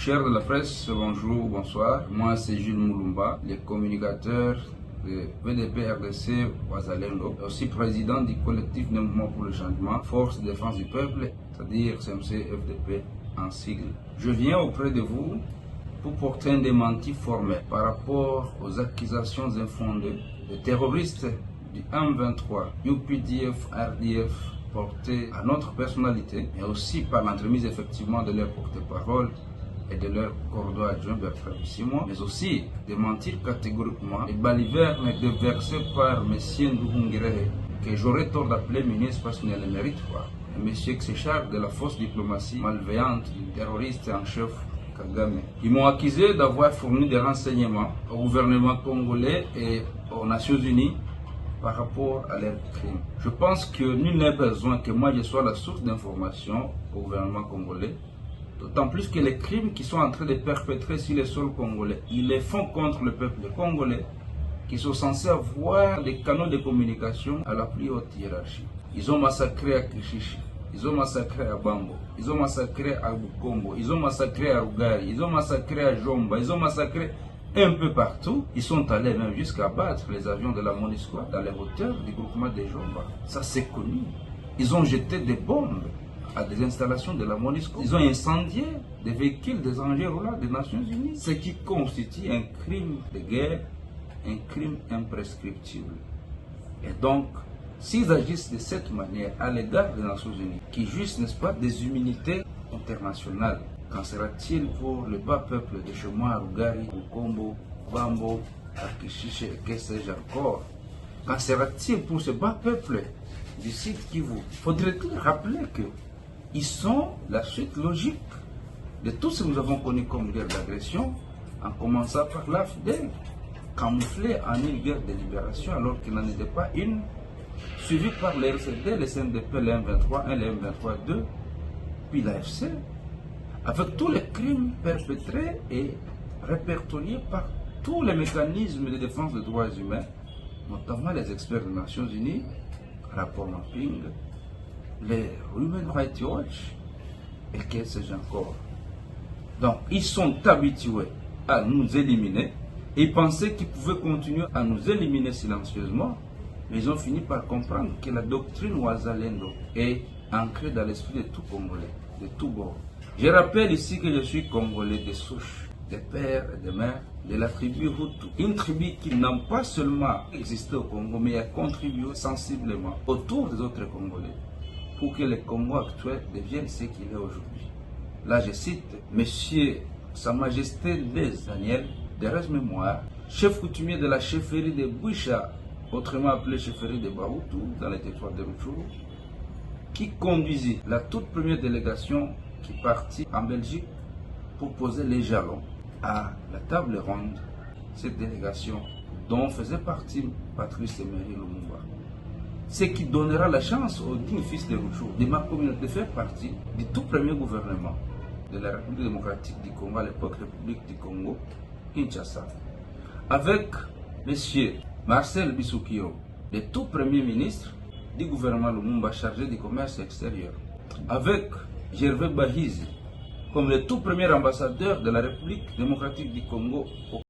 Chers de la presse, bonjour, bonsoir. Moi, c'est Jules Moulumba, le communicateur de VDP RDC Wazalendo, aussi président du collectif de mouvement pour le changement, Force de défense du peuple, c'est-à-dire CMC FDP en sigle. Je viens auprès de vous pour porter un démenti formel par rapport aux accusations infondées de terroristes du M23, UPDF, RDF, portées à notre personnalité, mais aussi par l'entremise effectivement de leur porte-parole et de leur cordon adjoint Bertrand Bisimwa, mais aussi démentir catégoriquement les balivernes déversés par M. Nduhungirehe, que j'aurais tort d'appeler ministre parce qu'il ne le mérite pas. Un monsieur qui se charge de la fausse diplomatie malveillante du terroriste en chef Kagame. Ils m'ont accusé d'avoir fourni des renseignements au gouvernement congolais et aux Nations Unies par rapport à leurs crimes. Je pense que nul n'a besoin que moi je sois la source d'information au gouvernement congolais, d'autant plus que les crimes qu'ils sont en train de perpétrer sur le sol congolais, ils les font contre le peuple congolais, qui sont censés avoir des canaux de communication à la plus haute hiérarchie. Ils ont massacré à Kishishi, ils ont massacré à Bambo, ils ont massacré à Bukombo, ils ont massacré à Rugari, ils ont massacré à Jomba, ils ont massacré un peu partout. Ils sont allés même jusqu'à battre les avions de la MONUSCO dans les hauteurs du groupement des Jomba. Ça c'est connu. Ils ont jeté des bombes à des installations de la MONUSCO. Ils ont incendié des véhicules des engins roulants des Nations Unies. Ce qui constitue un crime de guerre, un crime imprescriptible. Et donc, s'ils agissent de cette manière à l'égard des Nations Unies, qui jouissent, n'est-ce pas, des immunités internationales, qu'en sera-t-il pour le bas peuple de chez moi, Rugari, Bukombo, Bambo, Akishiche et que sais-je encore? Qu'en sera-t-il pour ce bas peuple du site Kivu? Faudrait-il rappeler qu'ils sont la suite logique de tout ce que nous avons connu comme guerre d'agression, en commençant par l'AFDEL, camouflée en une guerre de libération alors qu'il n'en était pas une, suivie par les RCD, les CNDP, les M23 1, les M23 2, puis l'AFC, avec tous les crimes perpétrés et répertoriés par tous les mécanismes de défense des droits humains, notamment les experts des Nations Unies, rapport mapping, les Human Rights Watch, et que sais-je encore. Donc, ils sont habitués à nous éliminer et pensaient qu'ils pouvaient continuer à nous éliminer silencieusement, mais ils ont fini par comprendre que la doctrine Wazalendo est ancrée dans l'esprit de tout Congolais, de tout bord. Je rappelle ici que je suis Congolais de souche, des pères et des mères de la tribu Hutu. Une tribu qui n'a pas seulement existé au Congo, mais a contribué sensiblement autour des autres Congolais pour que le Congo actuel devienne ce qu'il est aujourd'hui. Là, je cite Monsieur Sa Majesté les Daniel, de reste-mémoire, chef coutumier de la chefferie de Boucha, autrement appelée chefferie de Bahutu, dans les territoires de Rutshuru, qui conduisit la toute première délégation qui partit en Belgique pour poser les jalons à la table ronde, cette délégation dont faisait partie Patrice Emery Lumumba. Ce qui donnera la chance aux dignes fils de Rutshuru, de ma communauté, de faire partie du tout premier gouvernement de la République démocratique du Congo, à l'époque République du Congo, Kinshasa, avec M. Marcel Bissoukio, le tout premier ministre du gouvernement Lumumba chargé du commerce extérieur, avec Gervais Bahizi comme le tout premier ambassadeur de la République démocratique du Congo au